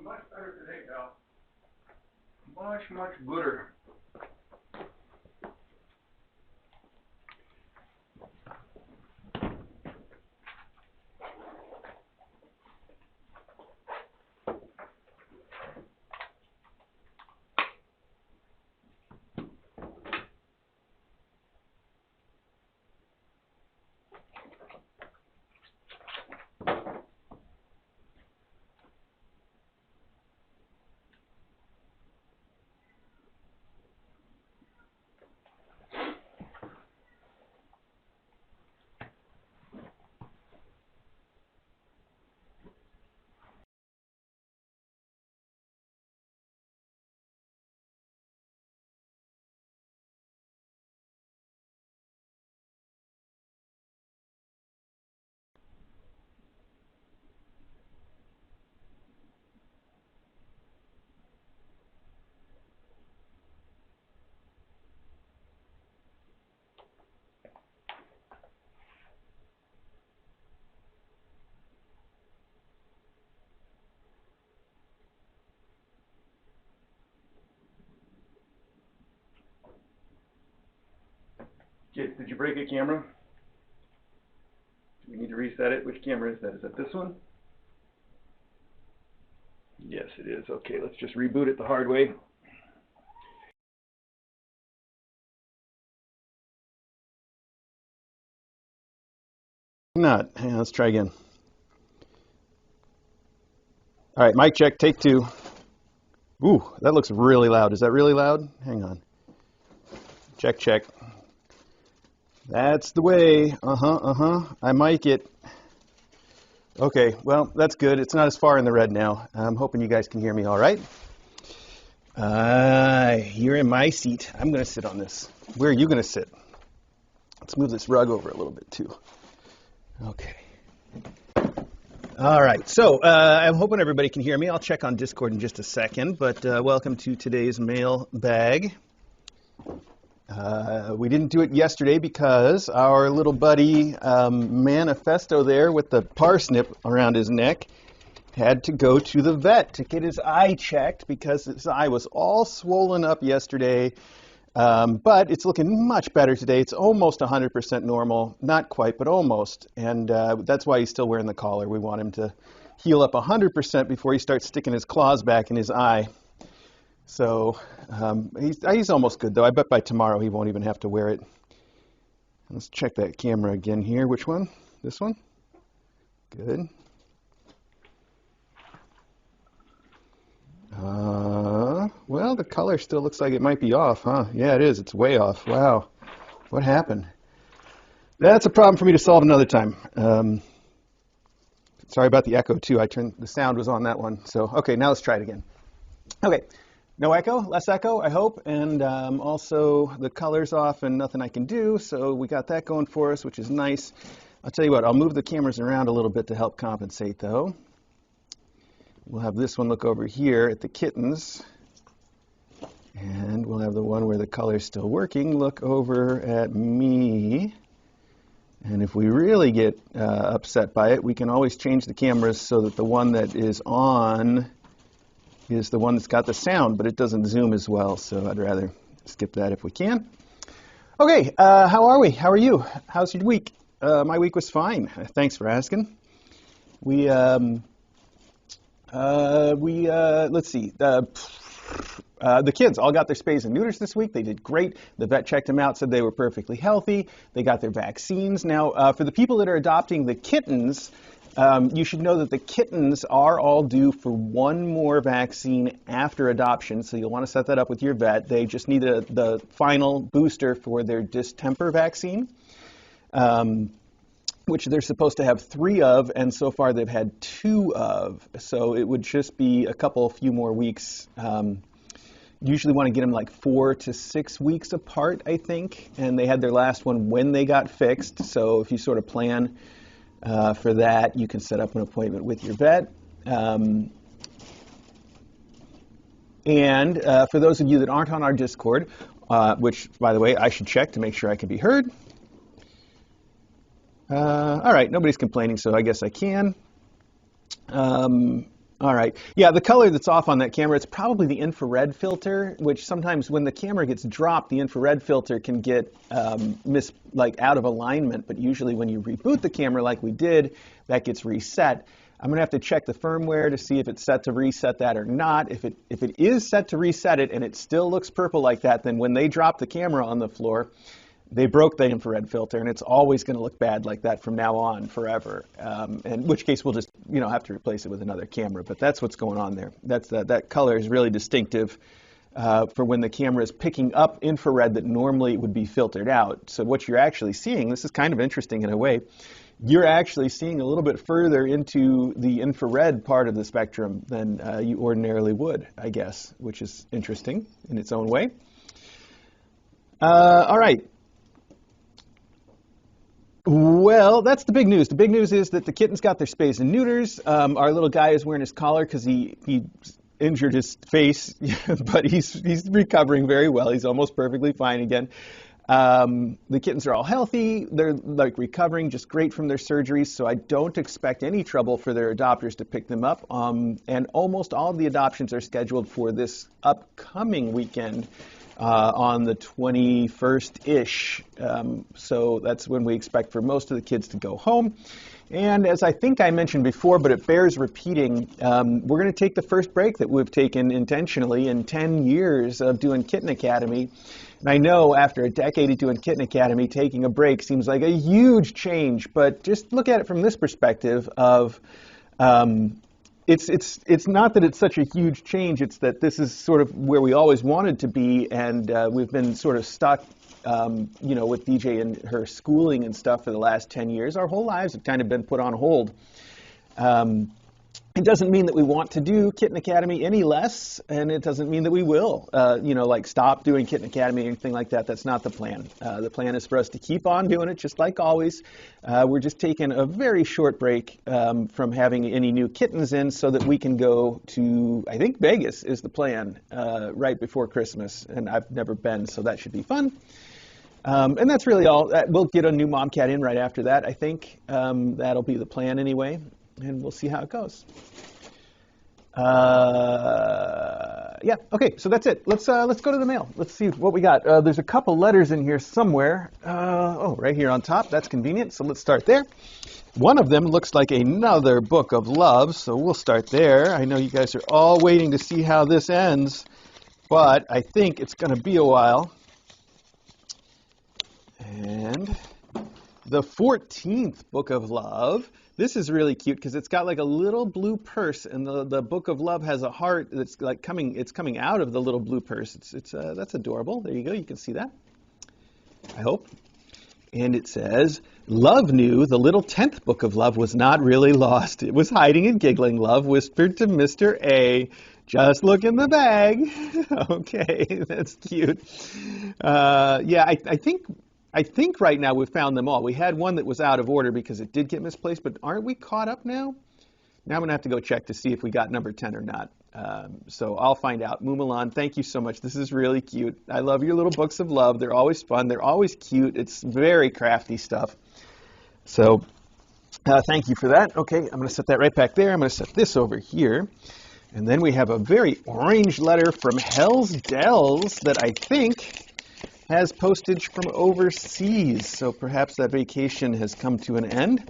much better today, pal. Much, much better. Kid, did you break a camera? Do we need to reset it? Which camera is that? Is that this one? Yes, it is. Okay, let's just reboot it the hard way. Not. Hang on, let's try again. All right, mic check, take 2. Ooh, that looks really loud. Is that really loud? Hang on. Check, check. That's the way. I mic it. Okay, well, that's good. It's not as far in the red now. I'm hoping you guys can hear me all right. You're in my seat. I'm going to sit on this. Where are you going to sit? Let's move this rug over a little bit, too. Okay. All right, so I'm hoping everybody can hear me. I'll check on Discord in just a second, but welcome to today's mailbag. We didn't do it yesterday because our little buddy Manifesto there with the parsnip around his neck had to go to the vet to get his eye checked because his eye was all swollen up yesterday. But it's looking much better today. It's almost 100% normal. Not quite, but almost. And that's why he's still wearing the collar. We want him to heal up 100% before he starts sticking his claws back in his eye. So he's almost good, though. I bet by tomorrow he won't even have to wear it. Let's check that camera again here. Which one? This one? Good. Well, the color still looks like it might be off, huh? Yeah, it is. It's way off. Wow. What happened? That's a problem for me to solve another time. Sorry about the echo, too. The sound was on that one. So, okay, now let's try it again. Okay. No echo, less echo, I hope, and also the color's off and nothing I can do, so we got that going for us, which is nice. I'll tell you what, I'll move the cameras around a little bit to help compensate, though. We'll have this one look over here at the kittens, and we'll have the one where the color's still working look over at me. And if we really get upset by it, we can always change the cameras so that the one that is on is the one that's got the sound, but it doesn't zoom as well, so I'd rather skip that if we can. Okay, how are we? How are you? How's your week? My week was fine. Thanks for asking. Let's see. The kids all got their spays and neuters this week. They did great. The vet checked them out, said they were perfectly healthy. They got their vaccines. Now, for the people that are adopting the kittens, you should know that the kittens are all due for one more vaccine after adoption, so you'll want to set that up with your vet. They just need the final booster for their distemper vaccine, which they're supposed to have 3 of, and so far they've had 2 of. So it would just be a few more weeks. Usually want to get them like 4 to 6 weeks apart, I think, and they had their last one when they got fixed, so if you sort of plan for that, you can set up an appointment with your vet. And for those of you that aren't on our Discord, which, by the way, I should check to make sure I can be heard. All right, nobody's complaining, so I guess I can. All right. Yeah, the color that's off on that camera, it's probably the infrared filter, which sometimes when the camera gets dropped, the infrared filter can get out of alignment. But usually when you reboot the camera like we did, that gets reset. I'm going to have to check the firmware to see if it's set to reset that or not. If it is set to reset it and it still looks purple like that, then when they drop the camera on the floor, they broke the infrared filter, and it's always going to look bad like that from now on forever. In which case, we'll just have to replace it with another camera. But that's what's going on there. That color is really distinctive for when the camera is picking up infrared that normally would be filtered out. So what you're actually seeing, this is kind of interesting in a way, you're actually seeing a little bit further into the infrared part of the spectrum than you ordinarily would, I guess, which is interesting in its own way. All right. Well, that's the big news. The big news is that the kittens got their spays and neuters. Our little guy is wearing his collar because he injured his face, but he's recovering very well. He's almost perfectly fine again. The kittens are all healthy. They're recovering just great from their surgeries, so I don't expect any trouble for their adopters to pick them up. And almost all of the adoptions are scheduled for this upcoming weekend. On the 21st-ish, so that's when we expect for most of the kids to go home. And as I think I mentioned before, but it bears repeating, we're going to take the first break that we've taken intentionally in 10 years of doing Kitten Academy. And I know after a decade of doing Kitten Academy, taking a break seems like a huge change, but just look at it from this perspective of it's not that it's such a huge change, it's that this is sort of where we always wanted to be, and we've been sort of stuck, with DJ and her schooling and stuff for the last 10 years. Our whole lives have kind of been put on hold. It doesn't mean that we want to do Kitten Academy any less, and it doesn't mean that we will, stop doing Kitten Academy or anything like that. That's not the plan. The plan is for us to keep on doing it, just like always. We're just taking a very short break from having any new kittens in so that we can go to, I think Vegas is the plan, right before Christmas, and I've never been, so that should be fun. And that's really all. We'll get a new mom cat in right after that, I think. That'll be the plan anyway. And we'll see how it goes. Yeah, okay, so that's it. Let's go to the mail. Let's see what we got. There's a couple letters in here somewhere. Right here on top. That's convenient, so let's start there. One of them looks like another book of love, so we'll start there. I know you guys are all waiting to see how this ends, but I think it's going to be a while. And the 14th book of love. This is really cute because it's got like a little blue purse, and the book of love has a heart that's like coming out of the little blue purse. That's adorable. There you go. You can see that, I hope. And it says, "Love knew the little 10th book of love was not really lost. It was hiding and giggling. Love whispered to Mr. A, just look in the bag." Okay, that's cute. Yeah, I think right now we've found them all. We had one that was out of order because it did get misplaced, but aren't we caught up now? Now I'm going to have to go check to see if we got number 10 or not. So I'll find out. Mumalond, thank you so much. This is really cute. I love your little books of love. They're always fun. They're always cute. It's very crafty stuff. So thank you for that. Okay, I'm going to set that right back there. I'm going to set this over here. And then we have a very orange letter from HelsDels that I think has postage from overseas, so perhaps that vacation has come to an end.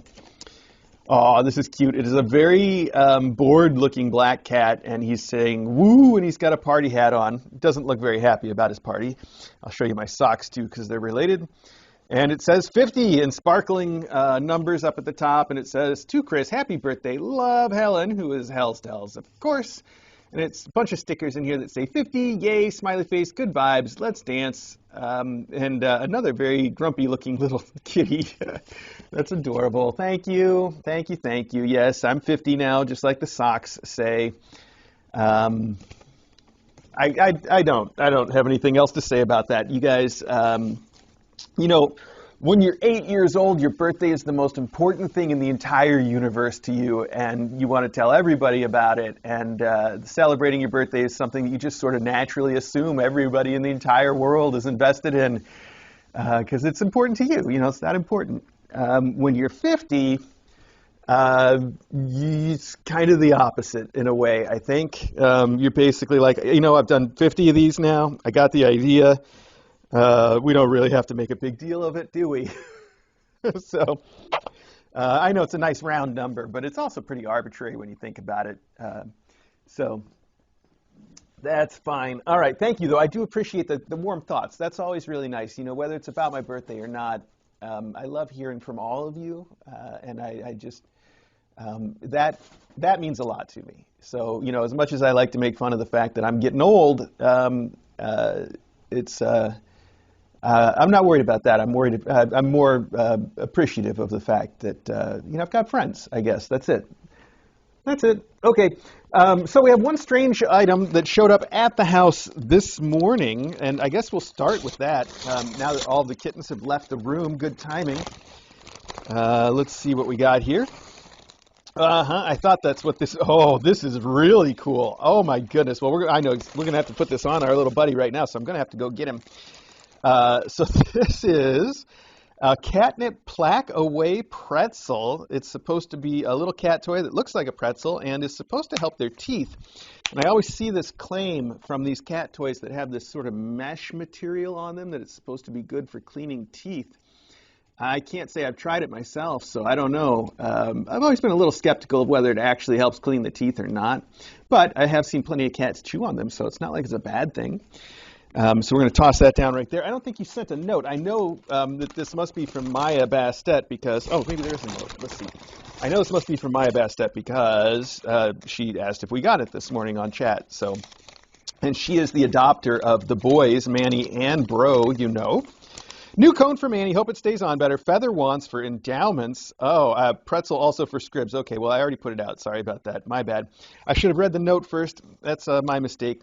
Oh, this is cute. It is a very bored-looking black cat, and he's saying, woo, and he's got a party hat on. Doesn't look very happy about his party. I'll show you my socks, too, because they're related. And it says 50 in sparkling numbers up at the top, and it says, "To Chris, happy birthday, love Helen," who is HelsDels, of course. And it's a bunch of stickers in here that say 50, yay, smiley face, good vibes, let's dance. And another very grumpy-looking little kitty. That's adorable. Thank you. Thank you, thank you. Yes, I'm 50 now, just like the socks say. I don't have anything else to say about that. You guys, when you're 8 years old, your birthday is the most important thing in the entire universe to you, and you want to tell everybody about it. And celebrating your birthday is something that you just sort of naturally assume everybody in the entire world is invested in because it's important to you. It's that important. When you're 50, It's kind of the opposite in a way, I think. You're basically like, I've done 50 of these now. I got the idea. We don't really have to make a big deal of it, do we? So I know it's a nice round number, but it's also pretty arbitrary when you think about it. So that's fine. All right, thank you, though. I do appreciate the warm thoughts. That's always really nice, whether it's about my birthday or not. I love hearing from all of you, and I just, that means a lot to me. So, as much as I like to make fun of the fact that I'm getting old, it's, I'm not worried about that. I'm more appreciative of the fact that, I've got friends, I guess. That's it. That's it. Okay. So we have one strange item that showed up at the house this morning, and I guess we'll start with that. Now that all the kittens have left the room, good timing. Let's see what we got here. I thought that's what this. Oh, this is really cool. Oh my goodness. Well, I know we're gonna have to put this on our little buddy right now, so I'm gonna have to go get him. So this is a catnip plaque away pretzel. It's supposed to be a little cat toy that looks like a pretzel and is supposed to help their teeth. And I always see this claim from these cat toys that have this sort of mesh material on them that it's supposed to be good for cleaning teeth. I can't say I've tried it myself, so I don't know. I've always been a little skeptical of whether it actually helps clean the teeth or not. But I have seen plenty of cats chew on them, so it's not like it's a bad thing. So we're going to toss that down right there. I don't think you sent a note. I know that this must be from Mayabromanstet because, maybe there's a note. Let's see. I know this must be from Mayabromanstet because she asked if we got it this morning on chat. So, and she is the adopter of the boys, Manny and Bro, New cone for Manny. Hope it stays on better. Feather wands for endowments. Pretzel also for scribs. Okay, well, I already put it out. Sorry about that. My bad. I should have read the note first. That's my mistake.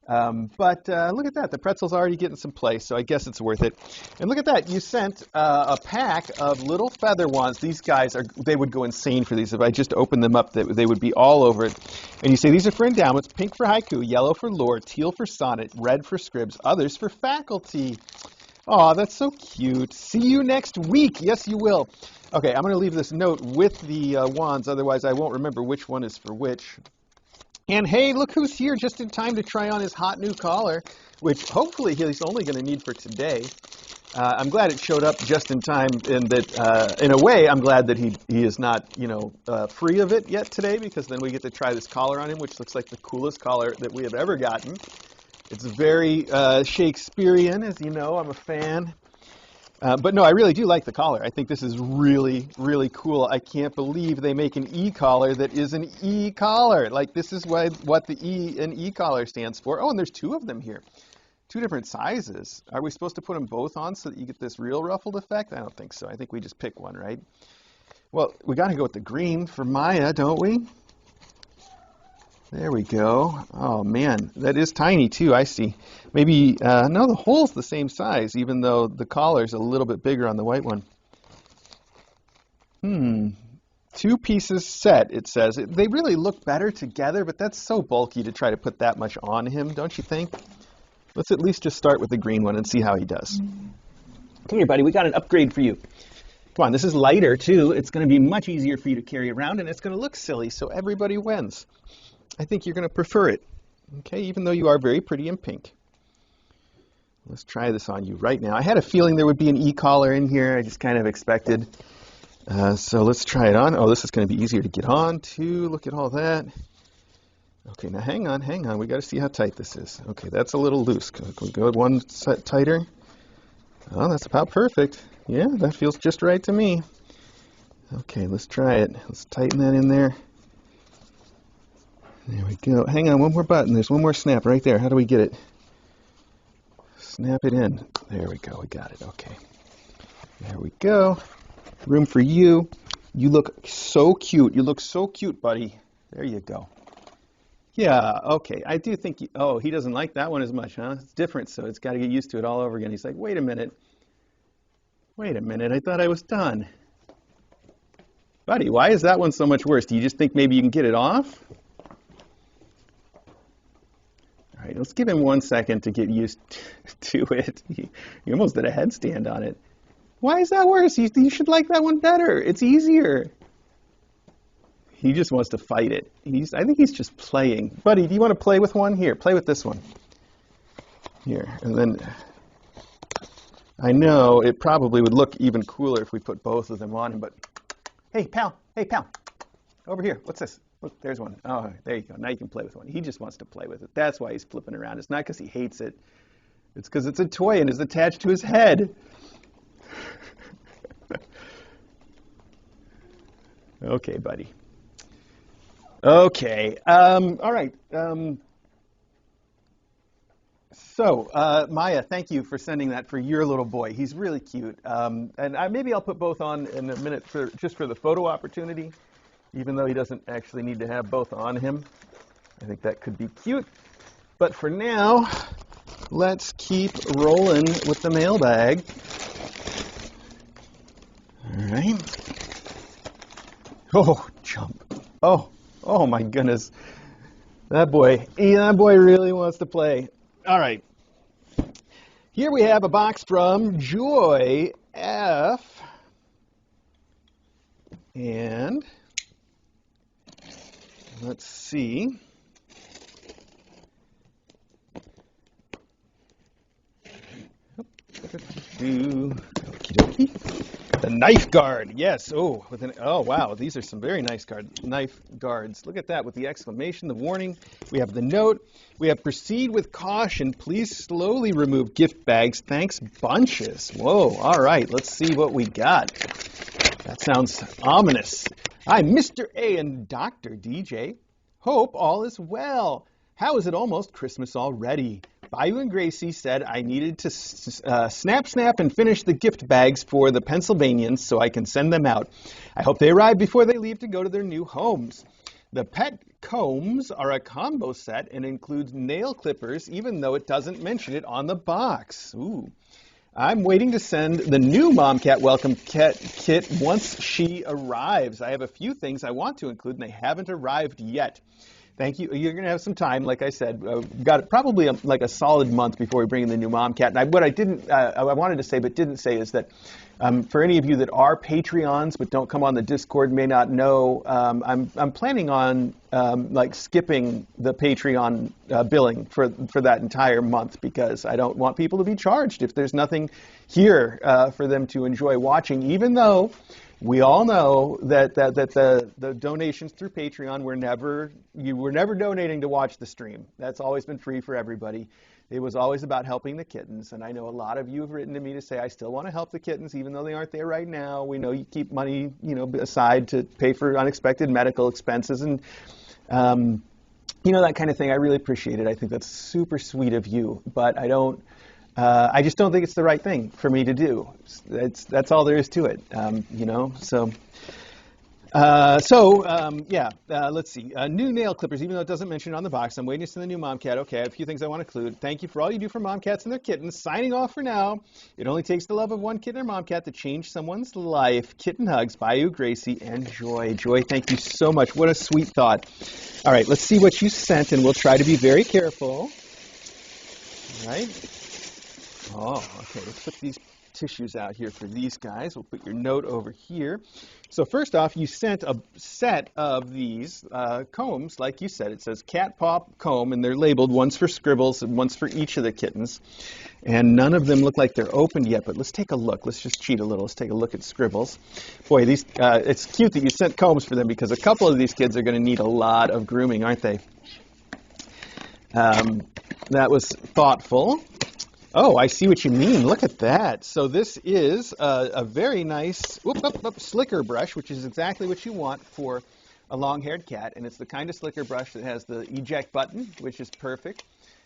But look at that. The pretzel's already getting some play, so I guess it's worth it. And look at that. You sent a pack of little feather wands. These guys, they would go insane for these. If I just opened them up, they would be all over it. And you say these are for endowments, pink for haiku, yellow for lore, teal for sonnet, red for scribs, others for faculty. Oh, that's so cute. See you next week. Yes, you will. Okay, I'm going to leave this note with the wands. Otherwise, I won't remember which one is for which. And hey, look who's here just in time to try on his hot new collar, which hopefully he's only going to need for today. I'm glad it showed up just in time, and that in a way, I'm glad that he is not, free of it yet today, because then we get to try this collar on him, which looks like the coolest collar that we have ever gotten. It's very Shakespearean, as you know. I'm a fan. But no, I really do like the collar. I think this is really, really cool. I can't believe they make an e-collar that is an e-collar. Like, this is what the E in e-collar stands for. Oh, and there's two of them here. Two different sizes. Are we supposed to put them both on so that you get this real ruffled effect? I don't think so. I think we just pick one, right? Well, we got to go with the green for Maya, don't we? There we go. Oh, man, that is tiny, too, I see. Maybe, no, the hole's the same size, even though the collar's a little bit bigger on the white one. 2 pieces set, it says. They really look better together, but that's so bulky to try to put that much on him, don't you think? Let's at least just start with the green one and see how he does. Come here, buddy. We got an upgrade for you. Come on, this is lighter, too. It's going to be much easier for you to carry around, and it's going to look silly, so everybody wins. I think you're going to prefer it, okay, even though you are very pretty in pink. Let's try this on you right now. I had a feeling there would be an e-collar in here. I just kind of expected. So let's try it on. Oh, this is going to be easier to get on, too. Look at all that. Okay, now hang on. We got to see how tight this is. Okay, that's a little loose. Can we go one set tighter? Oh, that's about perfect. Yeah, that feels just right to me. Okay, let's try it. Let's tighten that in there. There we go. Hang on, one more button. There's one more snap right there. How do we get it? Snap it in. There we go. We got it. Okay. There we go. Room for you. You look so cute. You look so cute, buddy. There you go. Yeah, okay. I do think, he doesn't like that one as much, huh? It's different, so it's got to get used to it all over again. He's like, wait a minute. I thought I was done. Buddy, why is that one so much worse? Do you just think maybe you can get it off? All right, let's give him 1 second to get used to it. You almost did a headstand on it. Why is that worse? You should like that one better. It's easier. He just wants to fight it. I think he's just playing. Buddy, do you want to play with one? Here, play with this one. Here, and then I know it probably would look even cooler if we put both of them on him, but hey, pal, over here. What's this? Look, there's one. Oh, there you go. Now you can play with one. He just wants to play with it. That's why he's flipping around. It's not because he hates it. It's because it's a toy and is attached to his head. Okay, buddy. Okay. All right. So, Maya, thank you for sending that for your little boy. He's really cute. And maybe I'll put both on in a minute just for the photo opportunity, even though he doesn't actually need to have both on him. I think that could be cute. But for now, let's keep rolling with the mailbag. All right. Oh, jump. Oh my goodness. That boy really wants to play. All right. Here we have a box from Joy F. And let's see. The knife guard, yes. Oh, wow, these are some very nice knife guards. Look at that with the exclamation, the warning. We have the note. We have proceed with caution. Please slowly remove gift bags. Thanks bunches. Whoa, all right, let's see what we got. That sounds ominous. I'm Mr. A and Dr. DJ. Hope all is well. How is it almost Christmas already? Bayou and Gracie said I needed to snap and finish the gift bags for the Pennsylvanians so I can send them out. I hope they arrive before they leave to go to their new homes. The pet combs are a combo set and includes nail clippers, even though it doesn't mention it on the box. Ooh. I'm waiting to send the new Momcat welcome kit once she arrives. I have a few things I want to include, and they haven't arrived yet. Thank you. You're going to have some time, like I said. Got probably like a solid month before we bring in the new Momcat. And what I wanted to say but didn't say is that for any of you that are Patreons but don't come on the Discord, may not know, I'm planning on like skipping the Patreon billing for that entire month because I don't want people to be charged if there's nothing here for them to enjoy watching, even though we all know that the donations through Patreon you were never donating to watch the stream. That's always been free for everybody. It was always about helping the kittens, and I know a lot of you have written to me to say I still want to help the kittens, even though they aren't there right now. We know you keep money, aside to pay for unexpected medical expenses and that kind of thing. I really appreciate it. I think that's super sweet of you, but I just don't think it's the right thing for me to do. That's all there is to it, let's see. New nail clippers, even though it doesn't mention it on the box. I'm waiting to send the new Momcat. Okay, I have a few things I want to include. Thank you for all you do for Momcats and their kittens. Signing off for now. It only takes the love of one kitten or Momcat to change someone's life. Kitten hugs, Bayou, Gracie, and Joy. Joy, thank you so much. What a sweet thought. All right, let's see what you sent, and we'll try to be very careful. All right. Oh, okay, let's put these tissues out here for these guys. We'll put your note over here. So first off, you sent a set of these combs, like you said. It says cat paw comb, and they're labeled. One's for Scribbles and one's for each of the kittens. And none of them look like they're opened yet, but let's take a look. Let's just cheat a little. Let's take a look at Scribbles. Boy, it's cute that you sent combs for them because a couple of these kids are going to need a lot of grooming, aren't they? That was thoughtful. Oh, I see what you mean. Look at that. So this is a very nice slicker brush, which is exactly what you want for a long-haired cat. And it's the kind of slicker brush that has the eject button, which is perfect.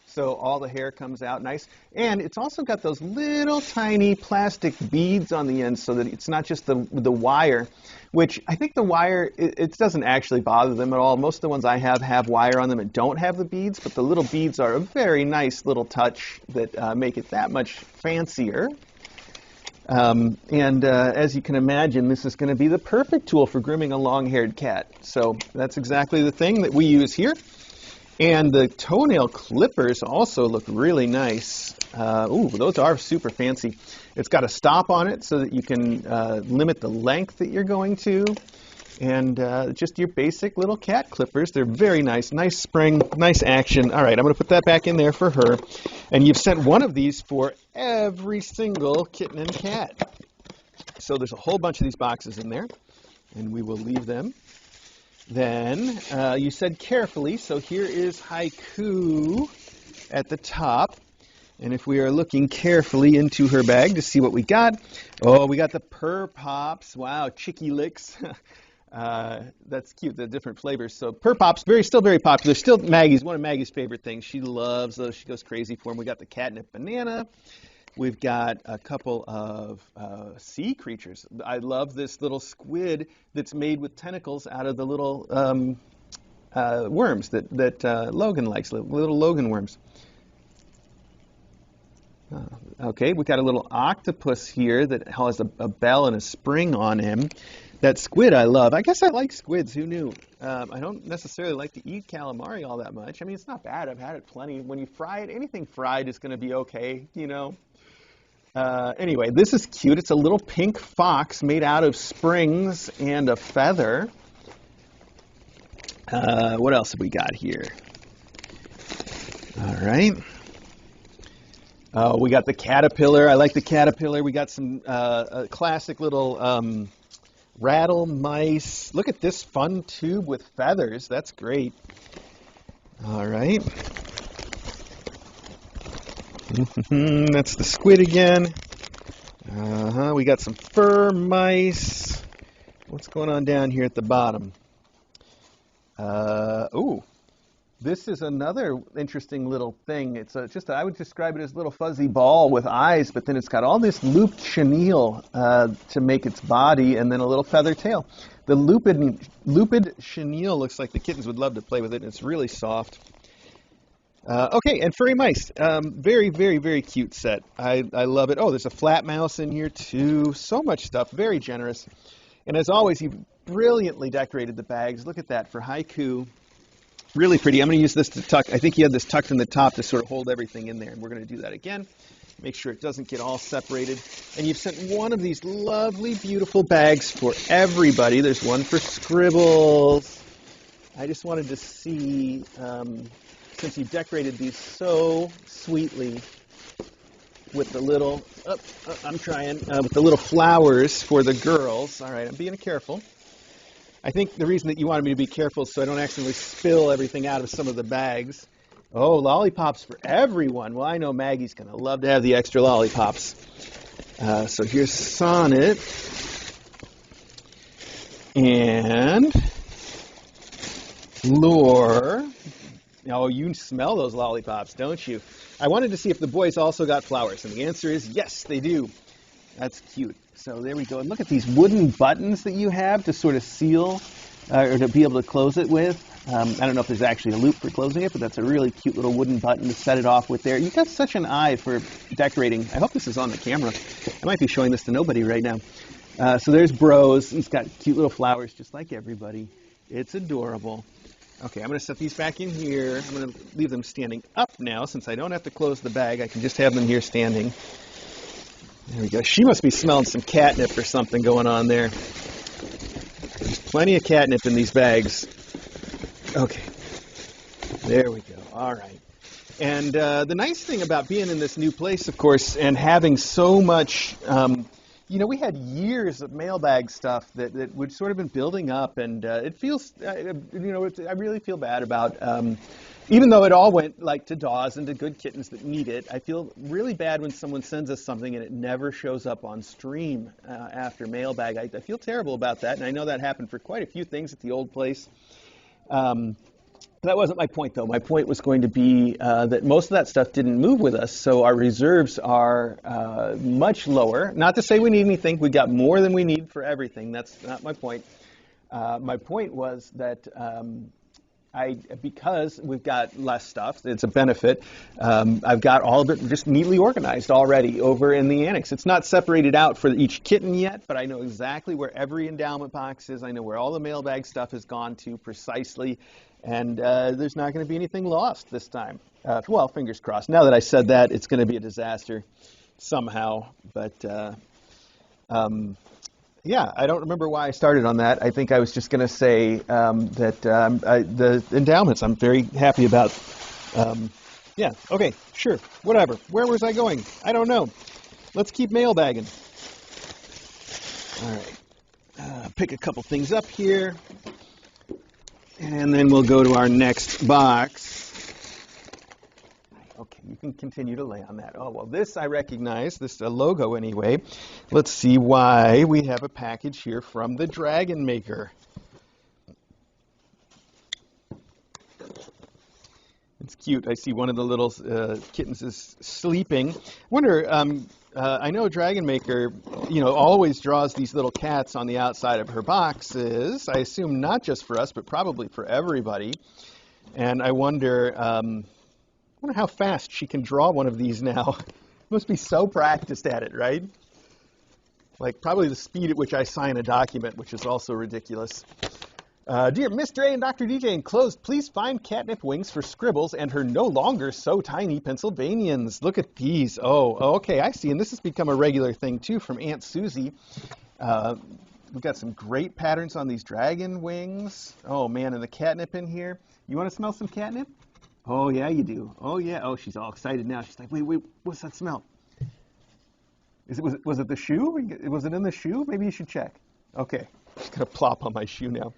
So all the hair comes out nice. And it's also got those little tiny plastic beads on the end so that it's not just the wire, which I think the wire, it doesn't actually bother them at all. Most of the ones I have wire on them and don't have the beads, but the little beads are a very nice little touch that make it that much fancier. As you can imagine, this is going to be the perfect tool for grooming a long-haired cat. So that's exactly the thing that we use here. And the toenail clippers also look really nice. Ooh, those are super fancy. It's got a stop on it so that you can limit the length that you're going to. And just your basic little cat clippers. They're very nice. Nice spring, nice action. All right, I'm going to put that back in there for her. And you've sent one of these for every single kitten and cat. So there's a whole bunch of these boxes in there, and we will leave them. Then you said carefully, so here is Haiku at the top. And if we are looking carefully into her bag to see what we got, oh, we got the Purr Pops. Wow, Chicky Licks. That's cute, the different flavors. So Purr Pops, still very popular. Still Maggie's, one of Maggie's favorite things. She loves those. She goes crazy for them. We got the Catnip Banana. We've got a couple of sea creatures. I love this little squid that's made with tentacles out of the little worms that Logan likes, little Logan worms. Okay, we got a little octopus here that has a bell and a spring on him. That squid I love. I guess I like squids. Who knew? I don't necessarily like to eat calamari all that much. I mean, it's not bad. I've had it plenty. When you fry it, anything fried is going to be okay, you know. Anyway, this is cute. It's a little pink fox made out of springs and a feather. What else have we got here? All right. We got the caterpillar. I like the caterpillar. We got some classic little rattle mice. Look at this fun tube with feathers. That's great. All right. That's the squid again. We got some fur mice. What's going on down here at the bottom? Ooh. This is another interesting little thing. It's I would describe it as a little fuzzy ball with eyes, but then it's got all this looped chenille to make its body, and then a little feather tail. The looped chenille looks like the kittens would love to play with it. It's really soft. Okay, and furry mice. Very, very, very cute set. I love it. Oh, there's a flat mouse in here too. So much stuff. Very generous. And as always, you've brilliantly decorated the bags. Look at that for Haiku. Really pretty. I'm going to use this to tuck. I think you had this tucked in the top to sort of hold everything in there. And we're going to do that again. Make sure it doesn't get all separated. And you've sent one of these lovely, beautiful bags for everybody. There's one for Scribbles. I just wanted to see, since you've decorated these so sweetly with the little, with the little flowers for the girls. All right, I'm being careful. I think the reason that you wanted me to be careful is so I don't accidentally spill everything out of some of the bags. Oh, lollipops for everyone. Well, I know Maggie's going to love to have the extra lollipops. So here's Sonnet. And Lore. Oh, you smell those lollipops, don't you? I wanted to see if the boys also got flowers, and the answer is yes, they do. That's cute. So there we go. And look at these wooden buttons that you have to sort of seal or to be able to close it with. I don't know if there's actually a loop for closing it, but that's a really cute little wooden button to set it off with there. You've got such an eye for decorating. I hope this is on the camera. I might be showing this to nobody right now. So there's Bros. He's got cute little flowers just like everybody. It's adorable. Okay, I'm going to set these back in here. I'm going to leave them standing up now since I don't have to close the bag. I can just have them here standing. There we go. She must be smelling some catnip or something going on there. There's plenty of catnip in these bags. Okay. There we go. All right. And the nice thing about being in this new place, of course, and having so much, we had years of mailbag stuff that would sort of been building up, and it feels, I really feel bad about, even though it all went like to DAWs and to good kittens that need it, I feel really bad when someone sends us something and it never shows up on stream after mailbag. I feel terrible about that, and I know that happened for quite a few things at the old place. That wasn't my point, though. My point was going to be that most of that stuff didn't move with us, so our reserves are much lower. Not to say we need anything. We got more than we need for everything. That's not my point. My point was that because we've got less stuff, it's a benefit, I've got all of it just neatly organized already over in the annex. It's not separated out for each kitten yet, but I know exactly where every endowment box is. I know where all the mailbag stuff has gone to precisely, and there's not going to be anything lost this time. Well, fingers crossed. Now that I said that, it's going to be a disaster somehow, but Yeah, I don't remember why I started on that. I think I was just going to say that the endowments I'm very happy about. Yeah, okay, sure, whatever. Where was I going? I don't know. Let's keep mailbagging. All right, pick a couple things up here, and then we'll go to our next box. Okay, you can continue to lay on that. Oh, well, this I recognize, this logo anyway. Let's see why we have a package here from the DRagonMaker. It's cute. I see one of the little kittens is sleeping. I wonder, I know DRagonMaker, always draws these little cats on the outside of her boxes. I assume not just for us, but probably for everybody. And I wonder how fast she can draw one of these now. Must be so practiced at it, right? Like probably the speed at which I sign a document, which is also ridiculous. Dear Mr. A and Dr. DJ, enclosed, please find catnip wings for Scribbles and her no longer so tiny Pennsylvanians. Look at these. Oh, okay, I see. And this has become a regular thing, too, from Aunt Susie. We've got some great patterns on these dragon wings. Oh, man, and the catnip in here. You want to smell some catnip? Oh, yeah, you do. Oh, yeah. Oh, she's all excited now. She's like, wait, what's that smell? Was it the shoe? Was it in the shoe? Maybe you should check. Okay, just going to plop on my shoe now.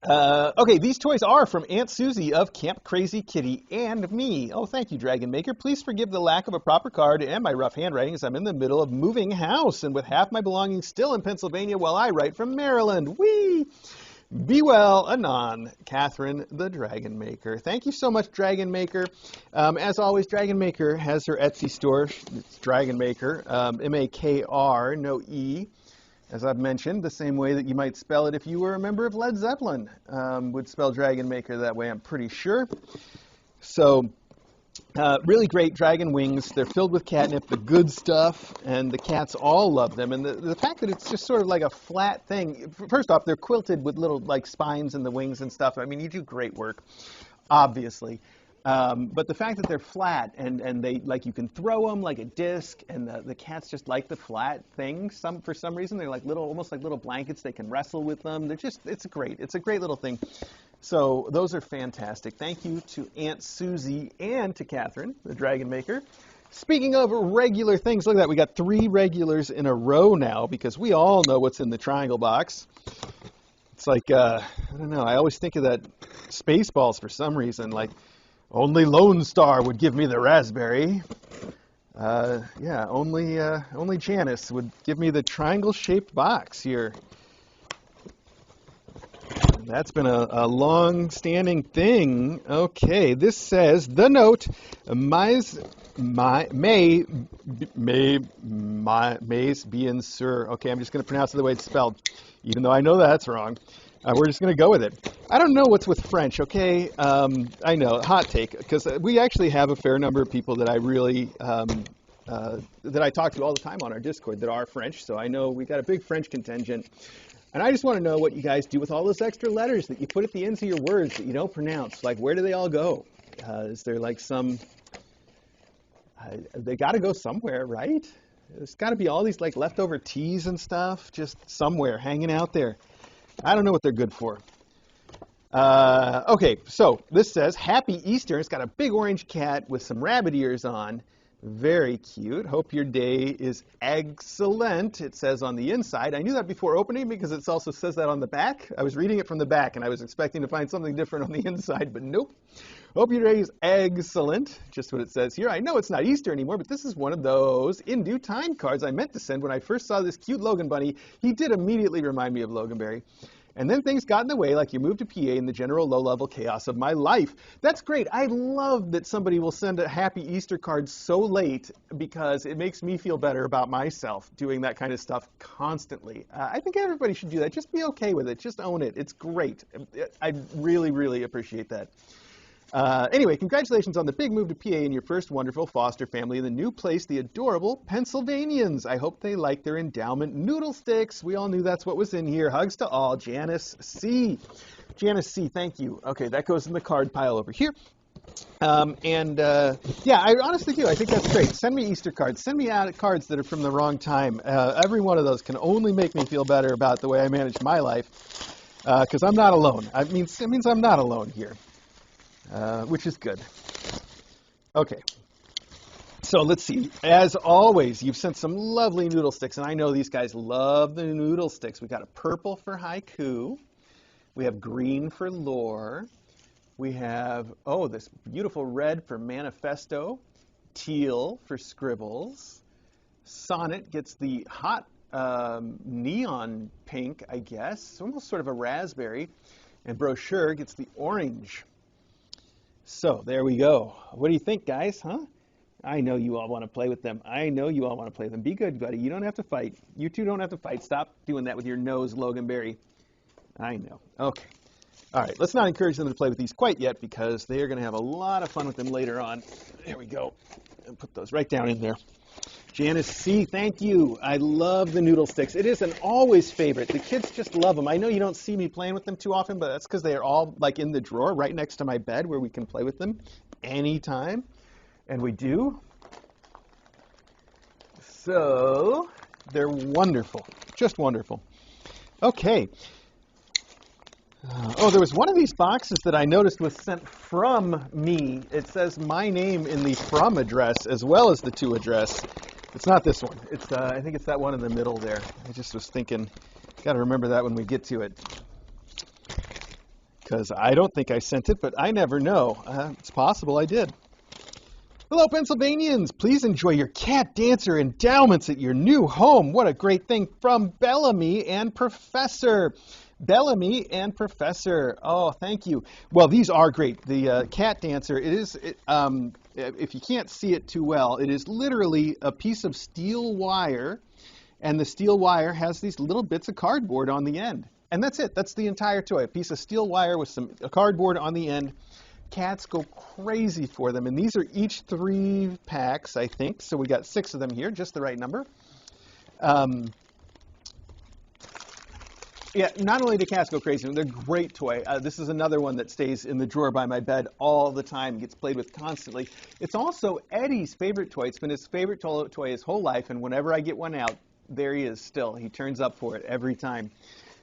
Okay, these toys are from Aunt Susie of Camp Crazy Kitty and me. Oh, thank you, DRagonMaker. Please forgive the lack of a proper card and my rough handwriting as I'm in the middle of moving house and with half my belongings still in Pennsylvania while I write from Maryland. Whee! Be well, anon, Catherine the DRagonMaker. Thank you so much, DRagonMaker. As always, DRagonMaker has her Etsy store. It's DRagonMaker, M-A-K-R, no E. As I've mentioned, the same way that you might spell it if you were a member of Led Zeppelin, would spell DRagonMaker that way, I'm pretty sure. So, really great dragon wings. They're filled with catnip, the good stuff, and the cats all love them. And the fact that it's just sort of like a flat thing, first off, they're quilted with little like spines in the wings and stuff. I mean, you do great work, obviously. But the fact that they're flat and they like you can throw them like a disc, and the cats just like the flat things. For some reason they're like almost like little blankets. They can wrestle with them. It's a great little thing. So those are fantastic. Thank you to Aunt Susie and to Catherine, the DRagonMaker. Speaking of regular things, look at that. We got 3 regulars in a row now because we all know what's in the triangle box. It's like I don't know. I always think of that Spaceballs for some reason, like. Only Lone Star would give me the raspberry. Yeah, only Janice would give me the triangle-shaped box here. That's been a long-standing thing. Okay, this says, the note, mays bien sur. Okay, I'm just going to pronounce it the way it's spelled, even though I know that's wrong. We're just going to go with it. I don't know what's with French, okay? I know, hot take, because we actually have a fair number of people that I really, that I talk to all the time on our Discord that are French, so I know we got a big French contingent. And I just want to know what you guys do with all those extra letters that you put at the ends of your words that you don't pronounce. Like, where do they all go? Is there like some, they got to go somewhere, right? There's got to be all these like leftover T's and stuff just somewhere hanging out there. I don't know what they're good for. Okay, so this says, Happy Easter. It's got a big orange cat with some rabbit ears on. Very cute. Hope your day is excellent, it says on the inside. I knew that before opening because it also says that on the back. I was reading it from the back, and I was expecting to find something different on the inside, but nope. Hope your day is excellent, just what it says here. I know it's not Easter anymore, but this is one of those in due time cards I meant to send when I first saw this cute Logan bunny. He did immediately remind me of Loganberry. And then things got in the way, like your move to PA and the general low-level chaos of my life. That's great. I love that somebody will send a Happy Easter card so late because it makes me feel better about myself doing that kind of stuff constantly. I think everybody should do that. Just be okay with it. Just own it. It's great. I really, really appreciate that. Anyway, congratulations on the big move to PA and your first wonderful foster family in the new place, the adorable Pennsylvanians. I hope they like their endowment noodle sticks. We all knew that's what was in here. Hugs to all. JaniceC. JaniceC, thank you. Okay, that goes in the card pile over here. Yeah, I honestly do. I think that's great. Send me Easter cards. Send me out cards that are from the wrong time. Every one of those can only make me feel better about the way I manage my life, because I'm not alone. It means I'm not alone here, which is good. Okay. So let's see. As always, you've sent some lovely noodle sticks, and I know these guys love the noodle sticks. We got a purple for haiku. We have green for lore. We have, oh, this beautiful red for manifesto, teal for scribbles. Sonnet gets the hot neon pink, I guess, almost sort of a raspberry. And brochure gets the orange. So there we go. What do you think, guys, huh? I know you all want to play with them. I know you all want to play with them. Be good, buddy. You don't have to fight. You two don't have to fight. Stop doing that with your nose, Logan Berry. I know. Okay. All right, let's not encourage them to play with these quite yet because they are going to have a lot of fun with them later on. There we go. And put those right down in there. JaniceC, thank you. I love the noodle sticks. It is an always favorite. The kids just love them. I know you don't see me playing with them too often, but that's because they are all like in the drawer right next to my bed where we can play with them anytime. And we do. So they're wonderful. Just wonderful. Okay. Oh, there was one of these boxes that I noticed was sent from me. It says my name in the from address as well as the to address. It's not this one. It's I think it's that one in the middle there. I just was thinking, got to remember that when we get to it. Because I don't think I sent it, but I never know. It's possible I did. Hello, Pennsylvanians. Please enjoy your cat dancer endowments at your new home. What a great thing from Belimmy and Professor. Belimmy and Professor. Oh, thank you. Well, these are great. The cat dancer, if you can't see it too well, it is literally a piece of steel wire, and the steel wire has these little bits of cardboard on the end. And that's it. That's the entire toy. A piece of steel wire with some cardboard on the end. Cats go crazy for them, and these are each 3 packs, I think. So we got 6 of them here, just the right number. Yeah, not only do cats go crazy, they're a great toy. This is another one that stays in the drawer by my bed all the time, gets played with constantly. It's also Eddie's favorite toy. It's been his favorite toy his whole life, and whenever I get one out, there he is still. He turns up for it every time.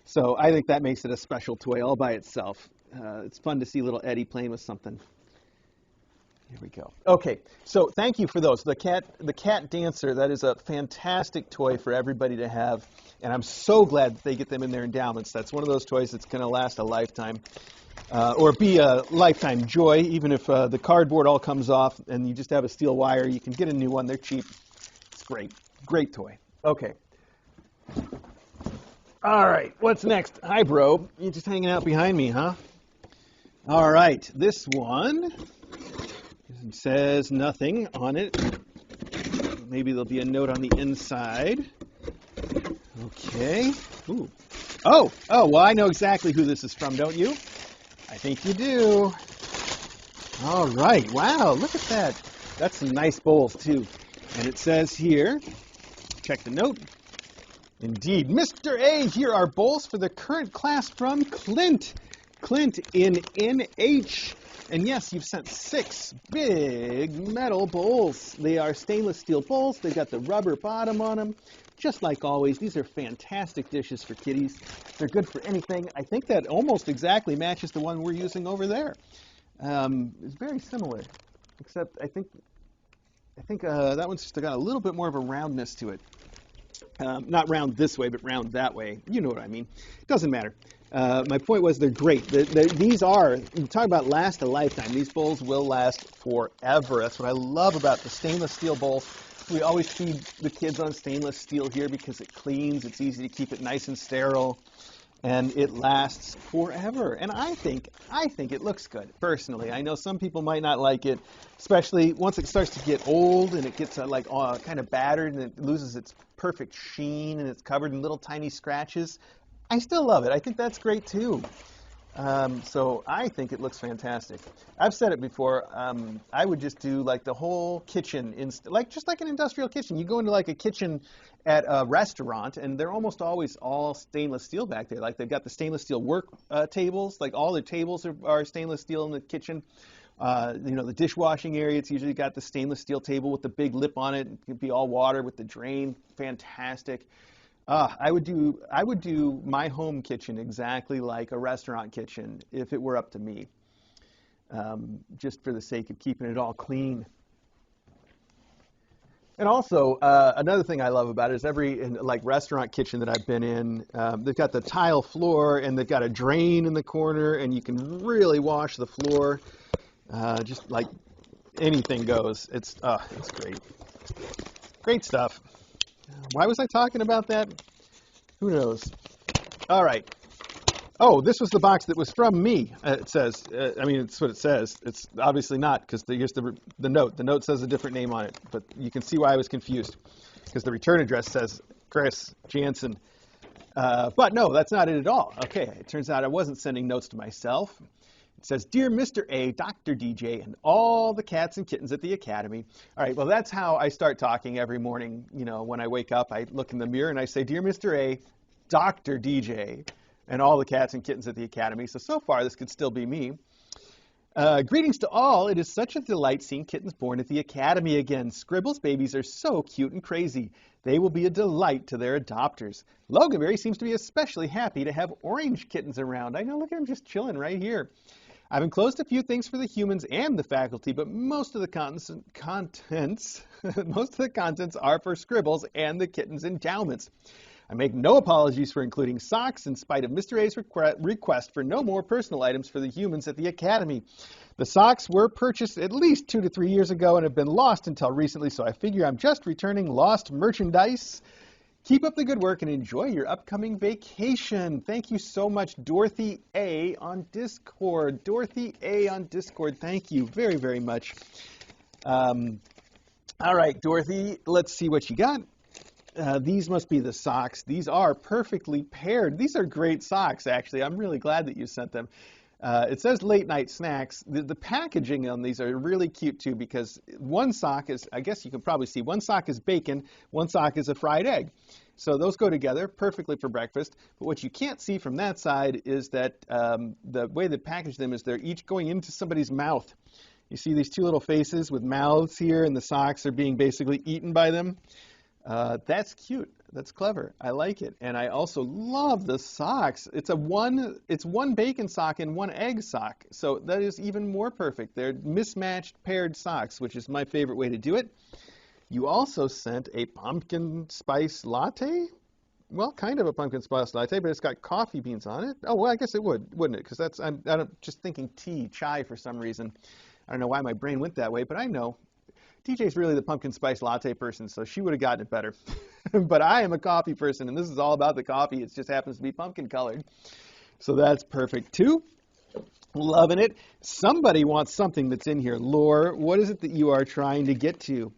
So I think that makes it a special toy all by itself. It's fun to see little Eddie playing with something. Here we go. Okay, so thank you for those. The cat dancer, that is a fantastic toy for everybody to have, and I'm so glad that they get them in their endowments. That's one of those toys that's going to last a lifetime, or be a lifetime joy, even if the cardboard all comes off and you just have a steel wire. You can get a new one. They're cheap. It's great. Great toy. Okay. All right, what's next? Hi, bro. You're just hanging out behind me, huh? All right, this one says nothing on it. Maybe there'll be a note on the inside. Okay. Ooh. Oh, well, I know exactly who this is from, don't you? I think you do. All right. Wow, look at that. That's some nice bowls, too. And it says here, check the note. Indeed. Mr. A, here are bowls for the current class from Clint. Clint in NH. And yes, you've sent 6 big metal bowls. They are stainless steel bowls. They've got the rubber bottom on them. Just like always, these are fantastic dishes for kitties. They're good for anything. I think that almost exactly matches the one we're using over there. It's very similar, except I think that one's just got a little bit more of a roundness to it. Not round this way, but round that way. You know what I mean. Doesn't matter. My point was they're great. These are, you talk about last a lifetime. These bowls will last forever. That's what I love about the stainless steel bowls. We always feed the kids on stainless steel here because it cleans. It's easy to keep it nice and sterile, and it lasts forever. And I think it looks good, personally. I know some people might not like it, especially once it starts to get old and it gets kind of battered and it loses its perfect sheen and it's covered in little tiny scratches. I still love it. I think that's great too. So I think it looks fantastic. I've said it before. I would just do like the whole kitchen, just like an industrial kitchen. You go into like a kitchen at a restaurant, and they're almost always all stainless steel back there. Like they've got the stainless steel work tables. Like all the tables are stainless steel in the kitchen. You know, the dishwashing area, it's usually got the stainless steel table with the big lip on it. It could be all water with the drain. Fantastic. I would do my home kitchen exactly like a restaurant kitchen if it were up to me, just for the sake of keeping it all clean. And also, another thing I love about it is like restaurant kitchen that I've been in, they've got the tile floor and they've got a drain in the corner, and you can really wash the floor. Just like anything goes. It's great. Great stuff. Why was I talking about that? Who knows? All right. Oh, this was the box that was from me. It says, I mean, it's what it says. It's obviously not, because here's the note. The note says a different name on it, but you can see why I was confused, because the return address says Chris Jansen. But no, that's not it at all. Okay, it turns out I wasn't sending notes to myself. It says, Dear Mr. A, Dr. DJ, and all the cats and kittens at the Academy. All right, well, that's how I start talking every morning. You know, when I wake up, I look in the mirror and I say, Dear Mr. A, Dr. DJ, and all the cats and kittens at the Academy. So far, this could still be me. Greetings to all. It is such a delight seeing kittens born at the Academy again. Scribbles babies are so cute and crazy. They will be a delight to their adopters. Loganberry seems to be especially happy to have orange kittens around. I know, look at him just chilling right here. I've enclosed a few things for the humans and the faculty, but most of the contents are for Scribbles and the kittens' endowments. I make no apologies for including socks in spite of Mr. A's request for no more personal items for the humans at the Academy. The socks were purchased at least 2 to 3 years ago and have been lost until recently, so I figure I'm just returning lost merchandise. Keep up the good work and enjoy your upcoming vacation. Thank you so much, DorothyA on Discord. DorothyA on Discord, thank you very, very much. All right, Dorothy, let's see what you got. These must be the socks. These are perfectly paired. These are great socks, actually. I'm really glad that you sent them. It says late night snacks. The packaging on these are really cute, too, because one sock is, I guess you can probably see, one sock is bacon, one sock is a fried egg. So those go together perfectly for breakfast. But what you can't see from that side is that the way they package them is they're each going into somebody's mouth. You see these two little faces with mouths here, and the socks are being basically eaten by them. That's cute. That's clever. I like it. And I also love the socks. It's one bacon sock and one egg sock. So that is even more perfect. They're mismatched paired socks, which is my favorite way to do it. You also sent a pumpkin spice latte? Well, kind of a pumpkin spice latte, but it's got coffee beans on it. Oh, well, I guess it would, wouldn't it? Because I'm just thinking tea, chai for some reason. I don't know why my brain went that way, but I know. DJ's really the pumpkin spice latte person, so she would have gotten it better. But I am a coffee person, and this is all about the coffee. It just happens to be pumpkin colored. So that's perfect, too. Loving it. Somebody wants something that's in here. Lore, what is it that you are trying to get to?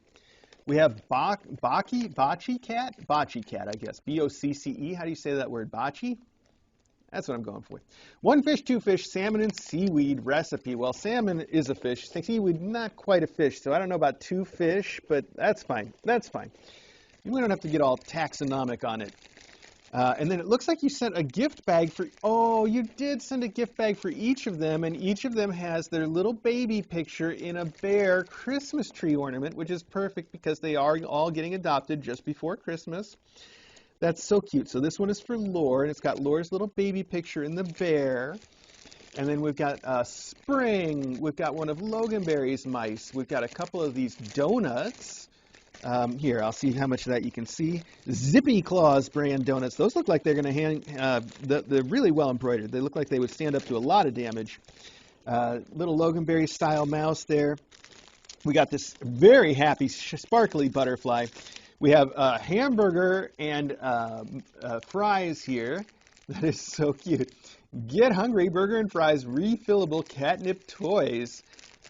We have bocce cat, I guess. B-O-C-C-E. How do you say that word? Bocce? That's what I'm going for. One fish, two fish, salmon and seaweed recipe. Well, salmon is a fish. Seaweed, not quite a fish. So I don't know about two fish, but that's fine. That's fine. We don't have to get all taxonomic on it. And then it looks like you sent a gift bag for, oh, you did send a gift bag for each of them, and each of them has their little baby picture in a bear Christmas tree ornament, which is perfect because they are all getting adopted just before Christmas. That's so cute. So this one is for Lore, and it's got Lore's little baby picture in the bear. And then we've got Spring. We've got one of Loganberry's mice. We've got a couple of these donuts. Here, I'll see how much of that you can see. Zippy Claws brand donuts. Those look like they're going to hang, they're really well embroidered. They look like they would stand up to a lot of damage. Little Loganberry style mouse there. We got this very happy, sparkly butterfly. We have a hamburger and fries here. That is so cute. Get hungry, burger and fries, refillable catnip toys.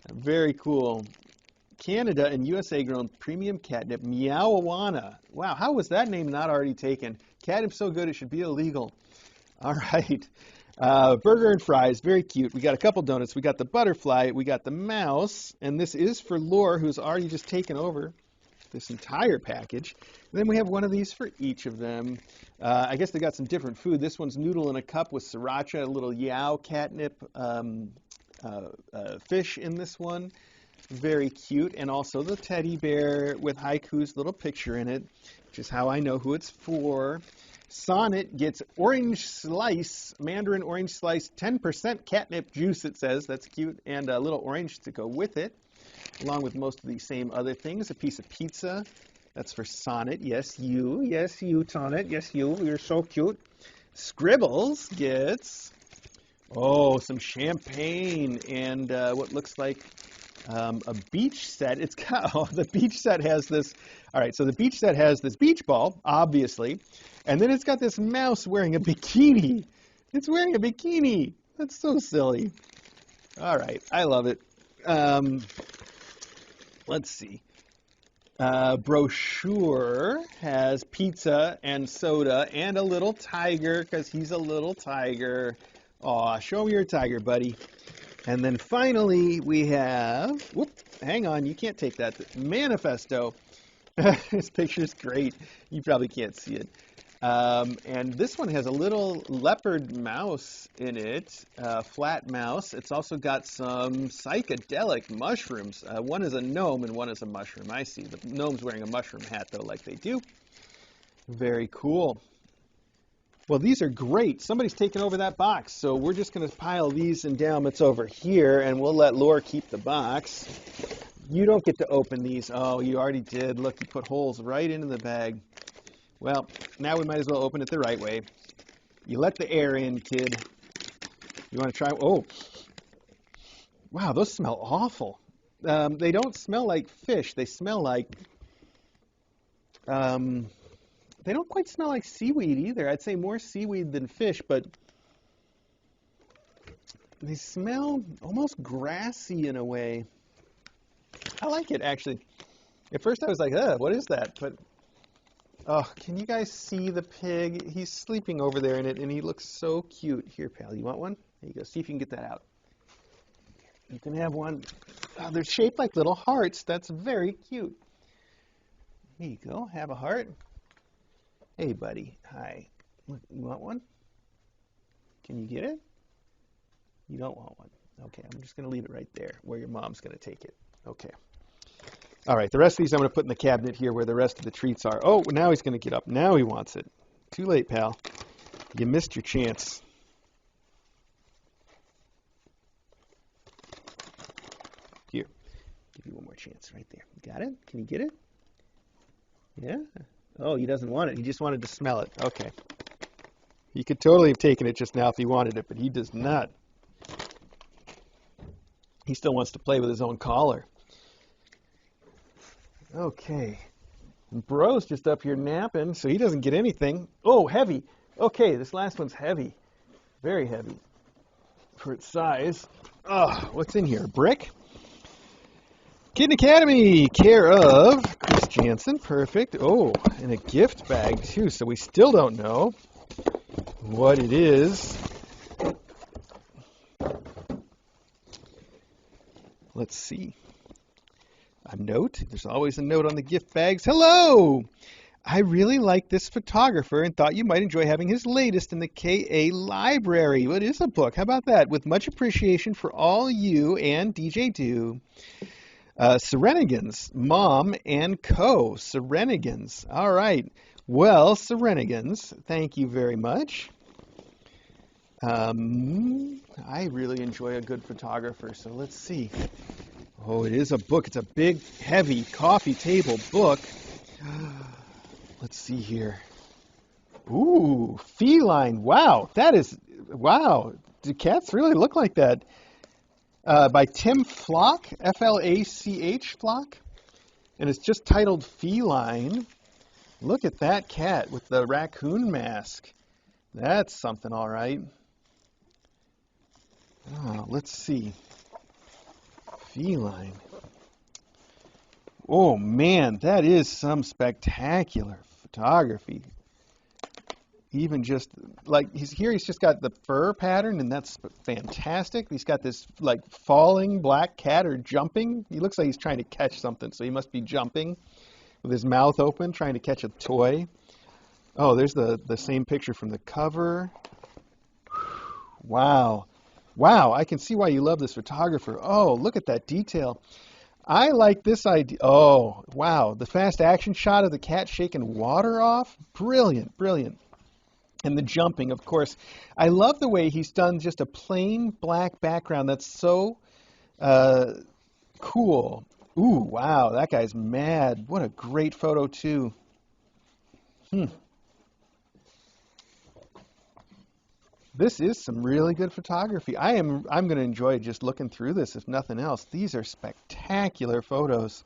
Very cool. Canada and USA grown premium catnip, Meow. Wow, how was that name not already taken? Catnip's so good it should be illegal. All right. Burger and fries, very cute. We got a couple donuts. We got the butterfly. We got the mouse. And this is for Lore, who's already just taken over this entire package. And then we have one of these for each of them. I guess they got some different food. This one's noodle in a cup with sriracha, a little Meow catnip fish in this one. Very cute. And also the teddy bear with Haiku's little picture in it, which is how I know who it's for. Sonnet gets orange slice, mandarin orange slice, 10% catnip juice, it says. That's cute. And a little orange to go with it, along with most of the same other things. A piece of pizza. That's for Sonnet. Yes, you. Yes, you, Sonnet. Yes, you. You're so cute. Scribbles gets, some champagne and what looks like a beach set. It's got, the beach set has this, all right, so the beach set has this beach ball, obviously, and then it's got this mouse wearing a bikini. It's wearing a bikini. That's so silly. All right, I love it. Let's see. Brochure has pizza and soda and a little tiger, because he's a little tiger. Aw, show me your tiger, buddy. And then finally we have, hang on, you can't take that. Manifesto. This picture's great. You probably can't see it. And this one has a little leopard mouse in it, flat mouse. It's also got some psychedelic mushrooms. One is a gnome and one is a mushroom. I see. The gnome's wearing a mushroom hat, though, like they do. Very cool. Well, these are great. Somebody's taken over that box, so we're just going to pile these endowments over here, and we'll let Laura keep the box. You don't get to open these. Oh, you already did. Look, you put holes right into the bag. Well, now we might as well open it the right way. You let the air in, kid. You want to try? Oh, wow, those smell awful. They don't smell like fish. They smell like, they don't quite smell like seaweed either. I'd say more seaweed than fish, but they smell almost grassy in a way. I like it, actually. At first I was like, what is that? But, oh, can you guys see the pig? He's sleeping over there in it, and he looks so cute. Here, pal, you want one? There you go. See if you can get that out. You can have one. Oh, they're shaped like little hearts. That's very cute. There you go. Have a heart. Hey, buddy. Hi. You want one? Can you get it? You don't want one. Okay, I'm just going to leave it right there where your mom's going to take it. Okay. All right, the rest of these I'm going to put in the cabinet here where the rest of the treats are. Oh, now he's going to get up. Now he wants it. Too late, pal. You missed your chance. Here. Give you one more chance right there. Got it? Can you get it? Yeah? Oh, he doesn't want it. He just wanted to smell it. Okay. He could totally have taken it just now if he wanted it, but he does not. He still wants to play with his own collar. Okay. And Bro's just up here napping, so he doesn't get anything. Oh, heavy. Okay, this last one's heavy. Very heavy for its size. Oh, what's in here? A brick? Kitten Academy, care of Chris Jansen. Perfect. Oh, and a gift bag, too, so we still don't know what it is. Let's see. A note. There's always a note on the gift bags. Hello! I really like this photographer and thought you might enjoy having his latest in the KA library. What is a book? How about that? With much appreciation for all you and DJ Do. Serenigans, Mom and Co. Serenigans. All right. Well, Serenigans, thank you very much. I really enjoy a good photographer, so let's see. Oh, it is a book. It's a big, heavy coffee table book. Let's see here. Ooh, feline. Wow, that is, wow. Do cats really look like that? By Tim Flock, F-L-A-C-H, Flock. And it's just titled Feline. Look at that cat with the raccoon mask. That's something, all right. Oh, let's see. Feline. Oh, man, that is some spectacular photography. Even just, like, he's just got the fur pattern, and that's fantastic. He's got this, like, falling black cat or jumping. He looks like he's trying to catch something, so he must be jumping with his mouth open, trying to catch a toy. Oh, there's the same picture from the cover. Wow. Wow, I can see why you love this photographer. Oh, look at that detail. I like this idea. Oh, wow. The fast action shot of the cat shaking water off. Brilliant, brilliant. And the jumping, of course. I love the way he's done just a plain black background. That's so cool. Ooh, wow, that guy's mad. What a great photo, too. This is some really good photography. I'm going to enjoy just looking through this, if nothing else. These are spectacular photos.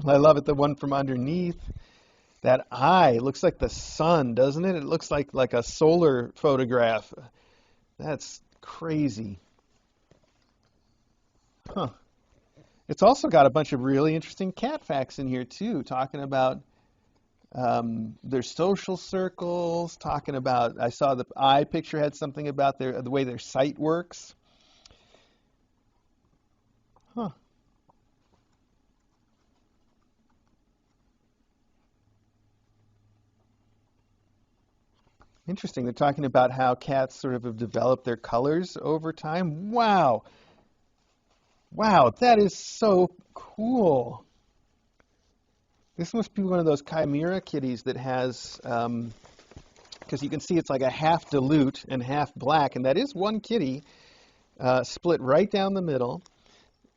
I love it, the one from underneath. That eye looks like the sun, doesn't it? It looks like a solar photograph. That's crazy. Huh. It's also got a bunch of really interesting cat facts in here, too, talking about their social circles, talking about, I saw the eye picture had something about the way their sight works. Huh. Interesting. They're talking about how cats sort of have developed their colors over time. Wow. Wow, that is so cool. This must be one of those chimera kitties that has, because you can see it's like a half dilute and half black, and that is one kitty split right down the middle.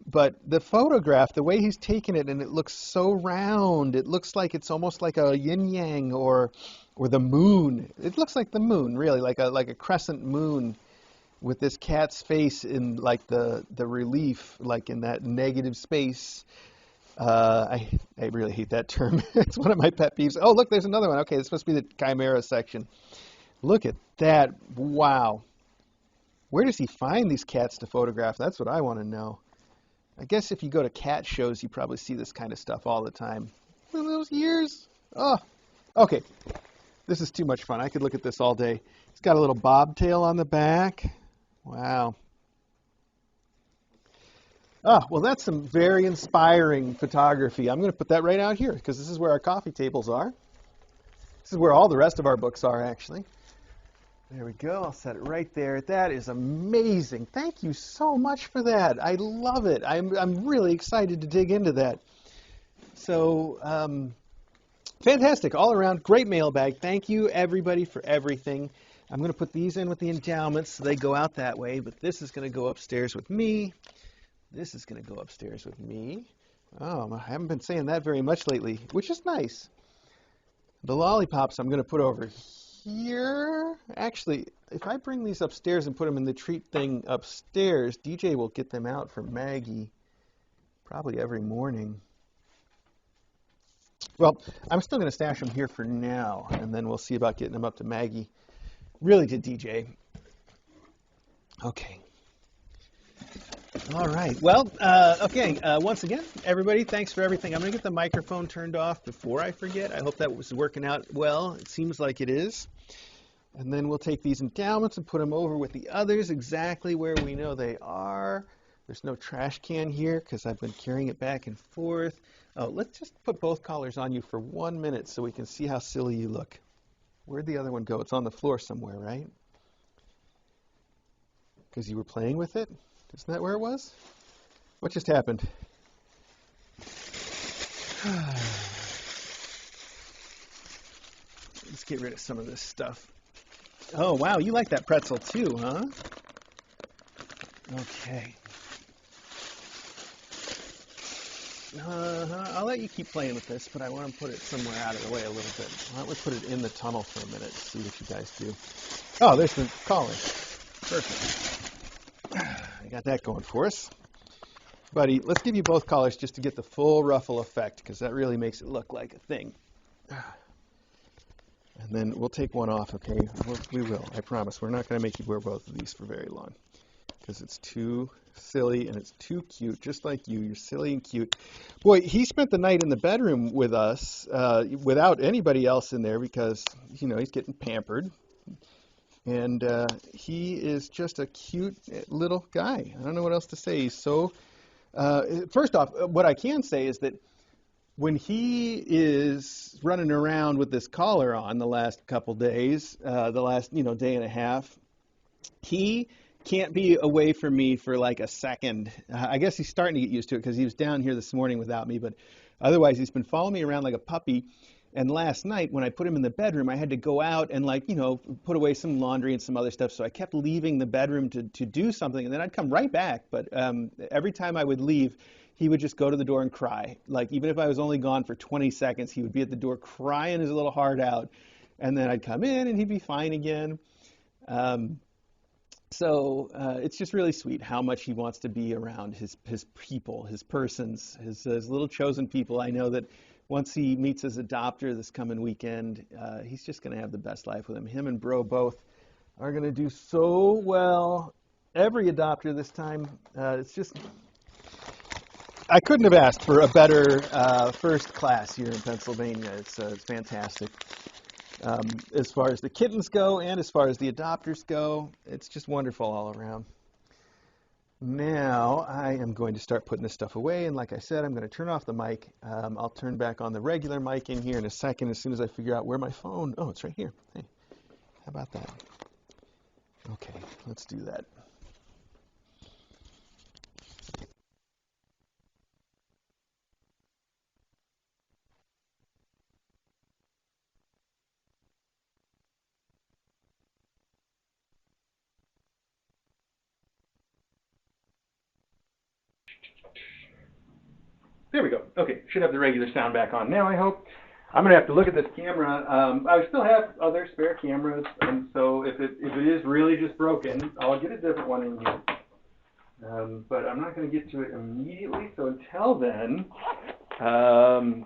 But the photograph, the way he's taken it, and it looks so round. It looks like it's almost like a yin-yang or the moon. It looks like the moon, really, like a crescent moon with this cat's face in like the relief, like in that negative space. I really hate that term. It's one of my pet peeves. Oh, look, there's another one. Okay, this must be the chimera section. Look at that. Wow. Where does he find these cats to photograph? That's what I want to know. I guess if you go to cat shows, you probably see this kind of stuff all the time. Look at those ears. Oh, okay. This is too much fun. I could look at this all day. It's got a little bobtail on the back. Wow. Ah, well, that's some very inspiring photography. I'm going to put that right out here because this is where our coffee tables are. This is where all the rest of our books are, actually. There we go. I'll set it right there. That is amazing. Thank you so much for that. I love it. I'm really excited to dig into that. So, fantastic. All around, great mailbag. Thank you, everybody, for everything. I'm going to put these in with the endowments so they go out that way, but this is going to go upstairs with me. This is going to go upstairs with me. Oh, I haven't been saying that very much lately, which is nice. The lollipops I'm going to put over here. Actually, if I bring these upstairs and put them in the treat thing upstairs, DJ will get them out for Maggie probably every morning. Well, I'm still going to stash them here for now, and then we'll see about getting them up to Maggie. Really to DJ. Okay. All right. Well, okay. Once again, everybody, thanks for everything. I'm going to get the microphone turned off before I forget. I hope that was working out well. It seems like it is. And then we'll take these endowments and put them over with the others exactly where we know they are. There's no trash can here because I've been carrying it back and forth. Oh, let's just put both collars on you for 1 minute so we can see how silly you look. Where'd the other one go? It's on the floor somewhere, right? Because you were playing with it? Isn't that where it was? What just happened? Let's get rid of some of this stuff. Oh, wow, you like that pretzel too, huh? Okay. I'll let you keep playing with this, but I want to put it somewhere out of the way a little bit. Why don't we put it in the tunnel for a minute, see what you guys do. Oh, there's the collar. Perfect. I got that going for us. Buddy, let's give you both collars just to get the full ruffle effect, because that really makes it look like a thing. And then we'll take one off, okay? We will, I promise. We're not going to make you wear both of these for very long, because it's too silly and it's too cute, just like you. You're silly and cute. Boy, he spent the night in the bedroom with us without anybody else in there because, you know, he's getting pampered. And he is just a cute little guy. I don't know what else to say. He's so, first off, what I can say is that when he is running around with this collar on the last couple days, the last, day and a half, he can't be away from me for like a second. I guess he's starting to get used to it because he was down here this morning without me, but otherwise he's been following me around like a puppy. And last night when I put him in the bedroom, I had to go out and like, put away some laundry and some other stuff. So I kept leaving the bedroom to do something, and then I'd come right back. But every time I would leave, he would just go to the door and cry. Like even if I was only gone for 20 seconds, he would be at the door crying his little heart out. And then I'd come in and he'd be fine again. So it's just really sweet how much he wants to be around his people, his persons, his little chosen people. I know that once he meets his adopter this coming weekend, he's just going to have the best life with him. Him and Bro both are going to do so well. Every adopter this time, it's just, I couldn't have asked for a better first class here in Pennsylvania. It's fantastic. As far as the kittens go and as far as the adopters go, it's just wonderful all around. Now I am going to start putting this stuff away, and like I said, I'm going to turn off the mic. I'll turn back on the regular mic in here in a second as soon as I figure out where my phone, oh, it's right here. Hey, how about that? Okay, let's do that. There we go. Okay, should have the regular sound back on now, I hope. I'm going to have to look at this camera. I still have other spare cameras, and so if it is really just broken, I'll get a different one in here. But I'm not going to get to it immediately, so until then, I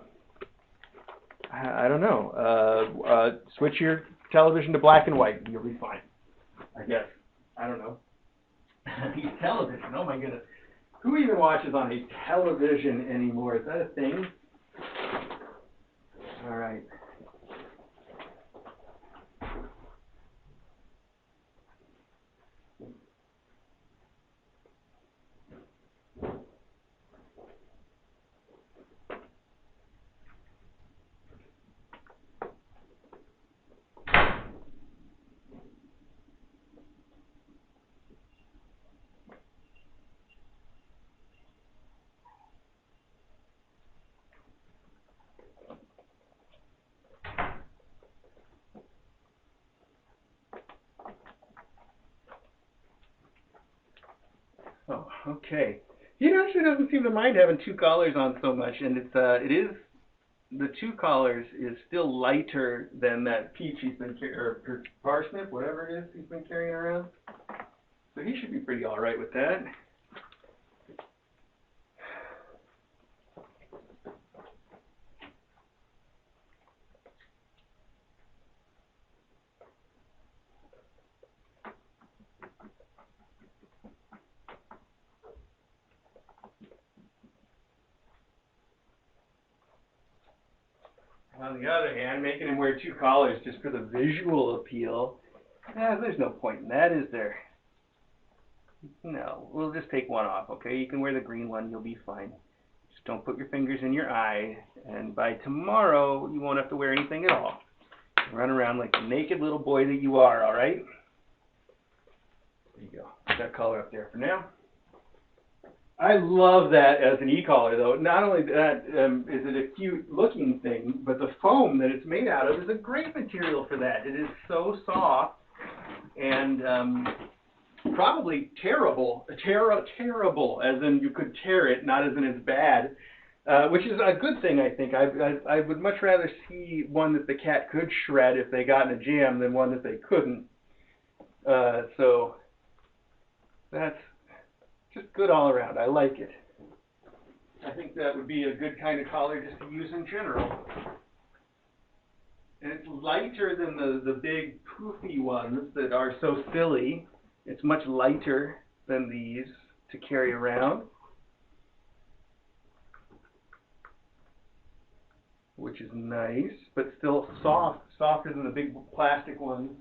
don't know. Switch your television to black and white. You'll be fine, I guess. I don't know. Television, oh my goodness. Who even watches on a television anymore? Is that a thing? All right. Oh, okay. He actually doesn't seem to mind having two collars on so much, and the two collars is still lighter than that peach he's been carrying, or parsnip, whatever it is he's been carrying around. So he should be pretty all right with that. On the other hand, making him wear two collars just for the visual appeal, there's no point in that, is there? No, we'll just take one off, okay? You can wear the green one, you'll be fine. Just don't put your fingers in your eye, and by tomorrow, you won't have to wear anything at all. Run around like the naked little boy that you are, all right? There you go. Put that collar up there for now. I love that as an e-collar, though. Not only that is it a cute-looking thing, but the foam that it's made out of is a great material for that. It is so soft and probably terrible, as in you could tear it, not as in it's bad, which is a good thing, I think. I would much rather see one that the cat could shred if they got in a jam than one that they couldn't. So that's just good all around. I like it. I think that would be a good kind of collar just to use in general. And it's lighter than the big poofy ones that are so silly. It's much lighter than these to carry around, which is nice, but still softer than the big plastic ones.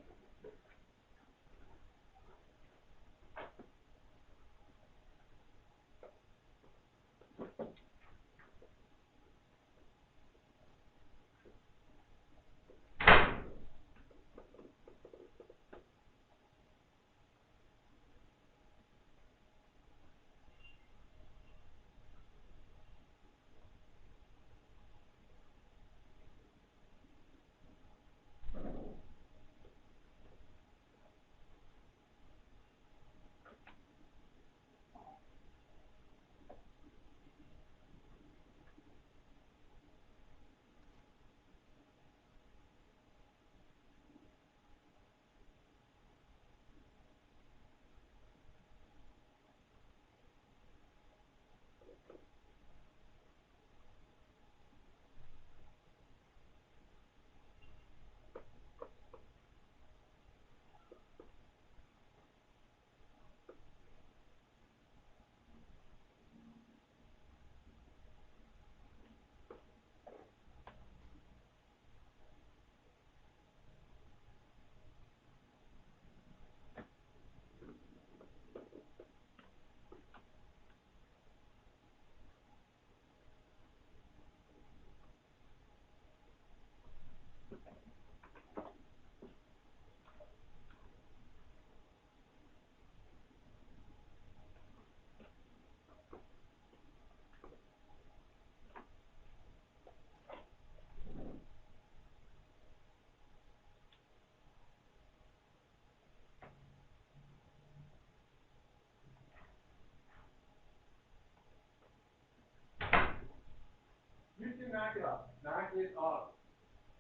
to knock it off. Knock it off.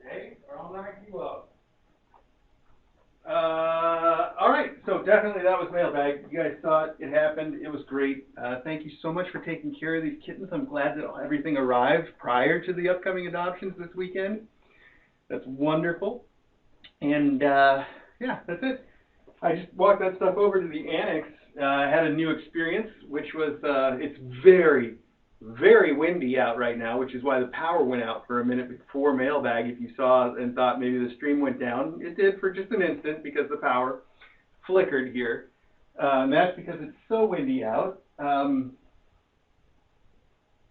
Okay? Or I'll knock you off. All right, so definitely that was Mailbag. You guys saw it. It happened. It was great. Thank you so much for taking care of these kittens. I'm glad that everything arrived prior to the upcoming adoptions this weekend. That's wonderful. And, yeah, that's it. I just walked that stuff over to the annex. I had a new experience, which was, it's very, very windy out right now, which is why the power went out for a minute before Mailbag. If you saw and thought maybe the stream went down, it did for just an instant because the power flickered here. And that's because it's so windy out.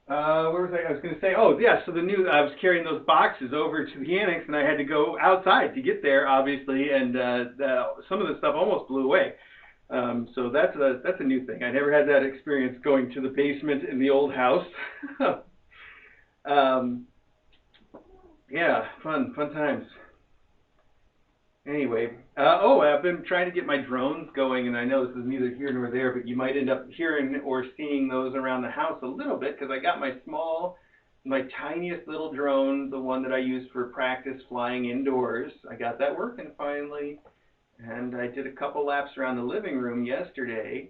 Where was I? I was going to say, oh, yeah, so I was carrying those boxes over to the annex, and I had to go outside to get there, obviously, and some of the stuff almost blew away. So that's a new thing. I never had that experience going to the basement in the old house. Yeah, fun times. Anyway, I've been trying to get my drones going, and I know this is neither here nor there, but you might end up hearing or seeing those around the house a little bit, because I got my tiniest little drone, the one that I use for practice flying indoors. I got that working finally, and I did a couple laps around the living room yesterday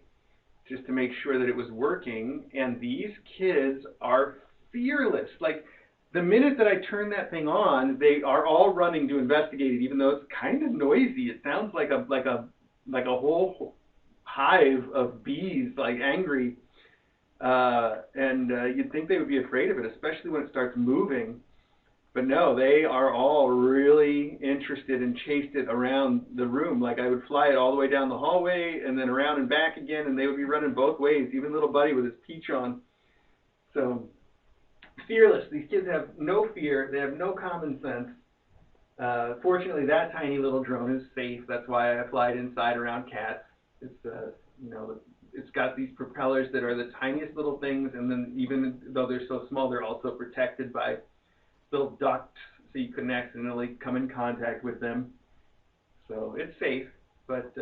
just to make sure that it was working, and these kids are fearless. Like, the minute that I turn that thing on, they are all running to investigate it, even though it's kind of noisy. It sounds like a whole hive of bees, like angry. And you'd think they would be afraid of it, especially when it starts moving. But no, they are all really interested and chased it around the room. Like, I would fly it all the way down the hallway and then around and back again, and they would be running both ways, even little buddy with his peach on. So fearless. These kids have no fear. They have no common sense. Fortunately, that tiny little drone is safe. That's why I fly it inside around cats. It's it's got these propellers that are the tiniest little things, and then even though they're so small, they're also protected by little ducts, so you couldn't accidentally come in contact with them. So it's safe, but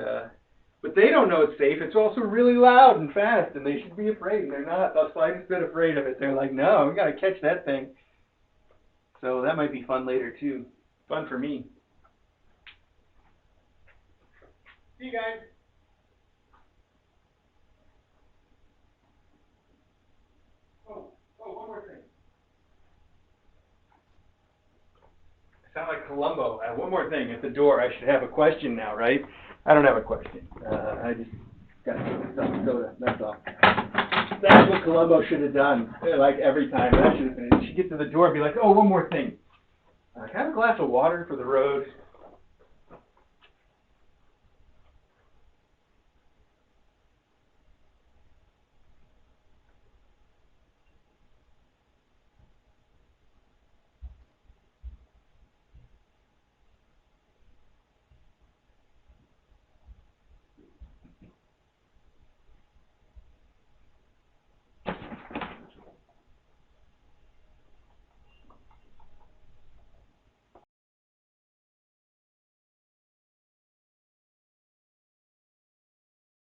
they don't know it's safe. It's also really loud and fast, and they should be afraid. And they're not the slightest bit afraid of it. They're like, no, we got to catch that thing. So that might be fun later, too. Fun for me. See you guys. Oh, one more thing. I sound like Columbo. One more thing at the door. I should have a question now, right? I don't have a question. I just got to take some soda. That's all. That's what Columbo should have done. Like every time. That should have been. She get to the door and be like, oh, one more thing. Can I have a glass of water for the road?